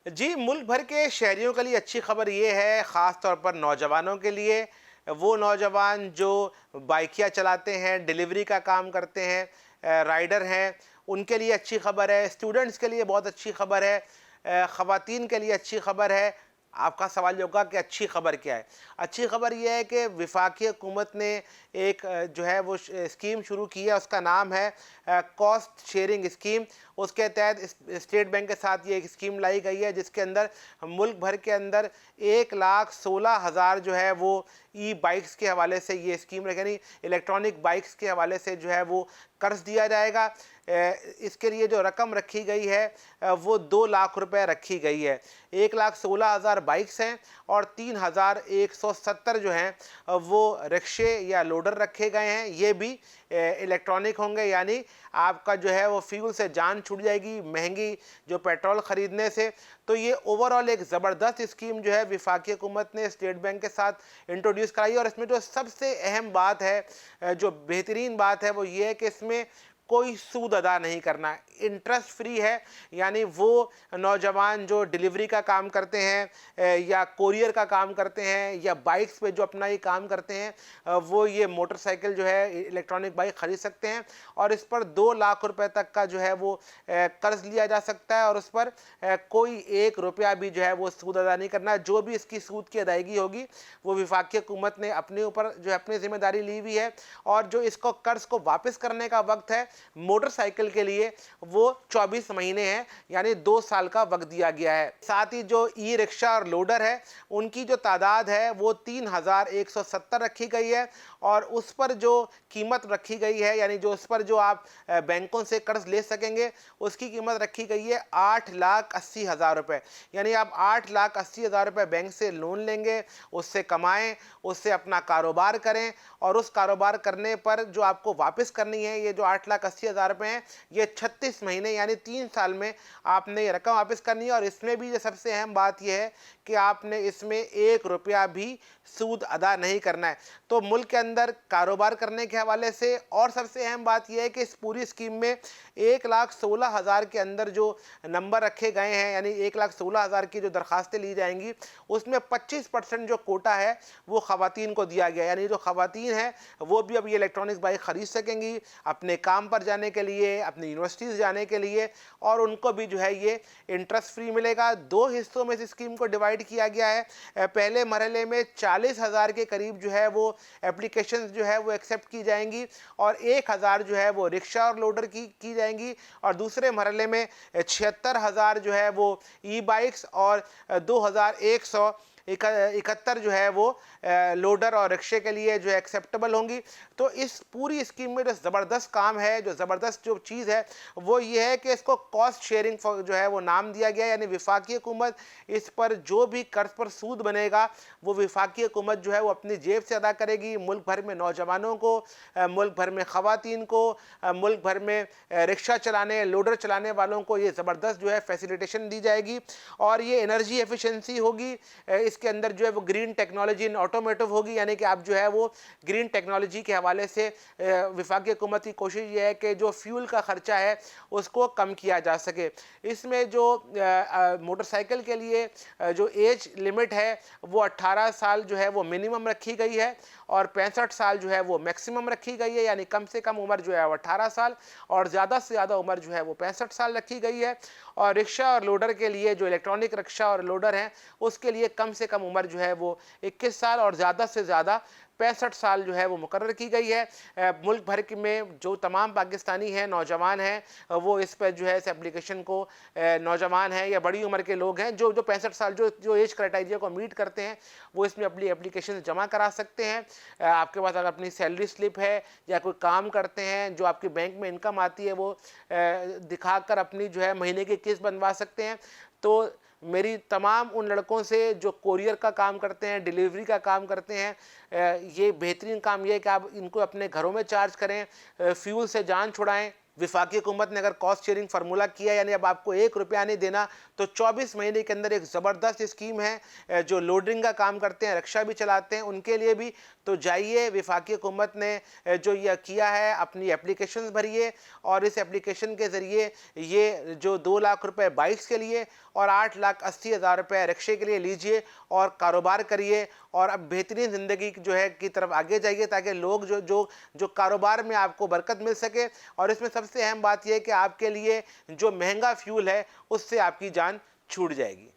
जी, मुल्क भर के शहरियों के लिए अच्छी खबर ये है, ख़ास तौर पर नौजवानों के लिए, वो नौजवान जो बाइकियाँ चलाते हैं, डिलीवरी का काम करते हैं, राइडर हैं, उनके लिए अच्छी खबर है। स्टूडेंट्स के लिए बहुत अच्छी खबर है। ख़वातीन के लिए अच्छी खबर है। आपका सवाल ये होगा कि अच्छी खबर क्या है? अच्छी खबर ये है कि वफ़ाक़ी हुकूमत ने एक जो है वो स्कीम शुरू की है, उसका नाम है कॉस्ट शेयरिंग स्कीम। उसके तहत स्टेट बैंक के साथ ये एक स्कीम लाई गई है, जिसके अंदर मुल्क भर के अंदर 1,16,000 जो है वो ई बाइक्स के हवाले से ये स्कीम यानी इलेक्ट्रॉनिक बाइक्स के हवाले से जो है वो कर्ज दिया जाएगा। इसके लिए जो रकम रखी गई है वो 2 लाख रुपए रखी गई है। 1,16,000 बाइक्स हैं और 3,170 जो हैं वो रिक्शे या लोडर रखे गए हैं। ये भी इलेक्ट्रॉनिक होंगे, यानी आपका जो है वो फ्यूल से जान छूट जाएगी, महंगी जो पेट्रोल ख़रीदने से। तो ये ओवरऑल एक ज़बरदस्त स्कीम जो है वफ़ाक़ी हुकूमत ने स्टेट बैंक के साथ इंट्रोड्यूस कराई। और इसमें जो सबसे अहम बात है, जो बेहतरीन बात है, वो ये है कि इसमें कोई सूद अदा नहीं करना, इंटरेस्ट फ्री है। यानी वो नौजवान जो डिलीवरी का काम करते हैं या कोरियर का काम करते हैं या बाइक्स पे जो अपना ये काम करते हैं, वो ये मोटरसाइकिल जो है इलेक्ट्रॉनिक बाइक ख़रीद सकते हैं और इस पर 2 लाख रुपए तक का जो है वो कर्ज लिया जा सकता है और उस पर कोई 1 रुपया भी जो है वो सूद अदा नहीं करना। जो भी इसकी सूद की अदायगी होगी वो वफ़ाक़ी हुकूमत ने अपने ऊपर जो है अपनी ज़िम्मेदारी ली हुई है। और जो इसको कर्ज को वापस करने का वक्त है मोटरसाइकिल के लिए वो 24 महीने हैं, यानी 2 साल का वक्त दिया गया है। साथ ही जो ई रिक्शा और लोडर है, उनकी जो तादाद है वो 3,170 रखी गई है और उस पर जो कीमत रखी गई है, यानी जो उस पर जो आप बैंकों से कर्ज ले सकेंगे, उसकी कीमत रखी गई है 8,80,000 रुपये। यानी आप 8,80,000 रुपये बैंक से लोन लेंगे, उससे कमाएं, उससे अपना कारोबार करें और उस कारोबार करने पर जो आपको वापस करनी है, ये जो 8,80,000 रुपये हैं, ये 36 महीने यानी 3 साल में आपने ये रकम वापस करनी है। और इसमें भी जो सबसे अहम बात यह है कि आपने इसमें 1 रुपया भी सूद अदा नहीं करना है। तो मुल्क के अंदर कारोबार करने के हवाले से और सबसे अहम बात यह है कि इस पूरी स्कीम में 1,16,000 के अंदर जो नंबर रखे गए हैं, यानी 1,16,000 की जो दरखास्तें ली जाएंगी, उसमें 25% जो कोटा है वो ख़वातीन को दिया गया। यानी जो ख़वातीन हैं वो भी अब ये इलेक्ट्रॉनिक बाइक ख़रीद सकेंगी अपने काम पर जाने के लिए, अपनी यूनिवर्सिटीज़ जाने के लिए, और उनको भी जो है ये इंटरेस्ट फ्री मिलेगा। 2 हिस्सों में इस स्कीम को डिवाइड किया गया है। पहले मरहले में 40,000 के करीब जो है वो एप्लीकेशंस जो है वो एक्सेप्ट की जाएंगी और 1,000 जो है वो रिक्शा और लोडर की जाएंगी, और दूसरे मरहले में 76,000 जो है वो ई बाइक्स और 2,171 जो है वो लोडर और रिक्शे के लिए जो है एक्सेप्टेबल होंगी। तो इस पूरी स्कीम में जो ज़बरदस्त काम है, जो ज़बरदस्त जो चीज़ है, वो ये है कि इसको कॉस्ट शेयरिंग जो है वो नाम दिया गया है। यानी वफ़ाक़ी हुकूमत इस पर जो भी कर्ज पर सूद बनेगा वो वफ़ाक़ी हुकूमत जो है वो अपनी जेब से अदा करेगी। मुल्क भर में नौजवानों को, मुल्क भर में ख़वातीन को, मुल्क भर में रिक्शा चलाने, लोडर चलाने वालों को ये ज़बरदस्त जो है फैसिलिटेशन दी जाएगी। और ये एनर्जी एफिशिएंसी होगी, इसके अंदर जो है वो ग्रीन टेक्नोलॉजी इन ऑटोमोटिव होगी, यानी कि आप जो है वो ग्रीन टेक्नोलॉजी के हवाले से वफाकी हुकूमत की कोशिश ये है कि जो फ्यूल का ख़र्चा है उसको कम किया जा सके। इसमें जो मोटरसाइकिल के लिए जो एज लिमिट है वो 18 साल जो है वो मिनिमम रखी गई है और 65 साल जो है वो मैक्सिमम रखी गई है। यानी कम से कम उम्र जो है वो 18 साल और ज़्यादा से ज़्यादा उम्र जो है वो 65 साल रखी गई है। और रिक्शा और लोडर के लिए, जो इलेक्ट्रॉनिक रिक्शा और लोडर हैं, उसके लिए कम से कम उम्र जो है वो 21 साल और ज़्यादा से ज़्यादा 65 साल जो है वो मुकर्रर की गई है। मुल्क भर में जो तमाम पाकिस्तानी हैं, नौजवान हैं, वो इस पर जो है इस एप्लीकेशन को, नौजवान हैं या बड़ी उम्र के लोग हैं जो 65 साल जो एज क्राइटेरिया को मीट करते हैं, वो इसमें अपनी एप्लीकेशन जमा करा सकते हैं। आपके पास अगर अपनी सैलरी स्लिप है या कोई काम करते हैं, जो आपकी बैंक में इनकम आती है, वो दिखाकर अपनी जो है महीने की किस्त बनवा सकते हैं। तो मेरी तमाम उन लड़कों से जो कोरियर का काम करते हैं, डिलीवरी का काम करते हैं, ये बेहतरीन काम ये है कि आप इनको अपने घरों में चार्ज करें, फ्यूल से जान छुड़ाएं। वफाकी हुकूमत ने अगर कॉस्ट शेयरिंग फार्मूला किया, यानी अब आपको 1 रुपया नहीं देना, तो 24 महीने के अंदर एक ज़बरदस्त स्कीम है। जो लोडरिंग का काम करते हैं, रिक्शा भी चलाते हैं, उनके लिए भी। तो जाइए, वफाकी हुकूमत ने जो यह किया है, अपनी एप्लीकेशंस भरिए और इस एप्लीकेशन के ज़रिए ये जो 2 लाख रुपए बाइक्स के लिए और 8,80,000 रुपये रिक्शे के लिए लीजिए और कारोबार करिए और अब बेहतरीन ज़िंदगी जो है की तरफ आगे जाइए, ताकि लोग जो जो जो कारोबार में आपको बरकत मिल सके। और इसमें सबसे अहम बात यह है कि आपके लिए जो महंगा फ्यूल है, उससे आपकी जान छूट जाएगी।